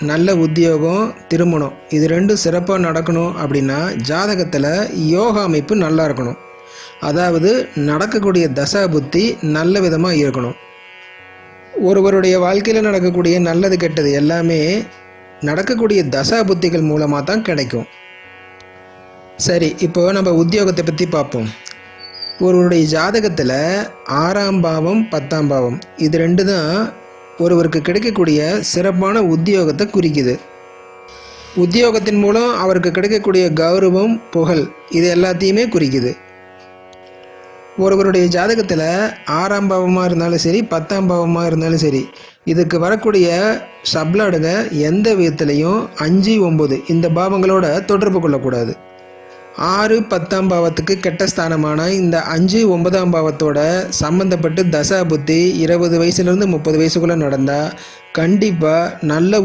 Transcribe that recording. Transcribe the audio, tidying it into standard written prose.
நல்ல உத்தியோகம், திருமணம் இது ரெண்டும் சிறப்பாக நடக்கணும் அப்படின்னா ஜாதகத்தில் யோகா அமைப்பு நல்லா இருக்கணும். அதாவது நடக்கக்கூடிய தசா புத்தி நல்ல விதமாக இருக்கணும். ஒருவருடைய வாழ்க்கையில் நடக்கக்கூடிய நல்லது கெட்டது எல்லாமே நடக்கக்கூடிய தசா புத்திகள் மூலமாக தான் கிடைக்கும். சரி, இப்போ நம்ம உத்தியோகத்தை பற்றி பார்ப்போம். ஒருவருடைய ஜாதகத்தில் 6ஆம் பாவம் 10ஆம் பாவம் இது ரெண்டு தான் ஒருவருக்கு கிடைக்கக்கூடிய சிறப்பான உத்தியோகத்தை குறிக்குது. உத்தியோகத்தின் மூலம் அவருக்கு கிடைக்கக்கூடிய கௌரவம், புகழ் இது எல்லாத்தையுமே குறிக்குது. ஒருவருடைய ஜாதகத்தில் 6ஆம் பாவமாக இருந்தாலும் சரி, 10ஆம் பாவமாக இருந்தாலும் சரி, இதுக்கு வரக்கூடிய சப்ளாடுங்க எந்த விதத்துலையும் 5, 9 இந்த பாவங்களோட தொடர்பு கொள்ளக்கூடாது. 6, 10ஆம் பாவத்துக்கு கெட்ட ஸ்தானமான இந்த 5, 9ஆம் பாவத்தோட சம்மந்தப்பட்டு தசா புத்தி 20 வயசுலேருந்து 30 வயசுக்குள்ளே நடந்தால் கண்டிப்பாக நல்ல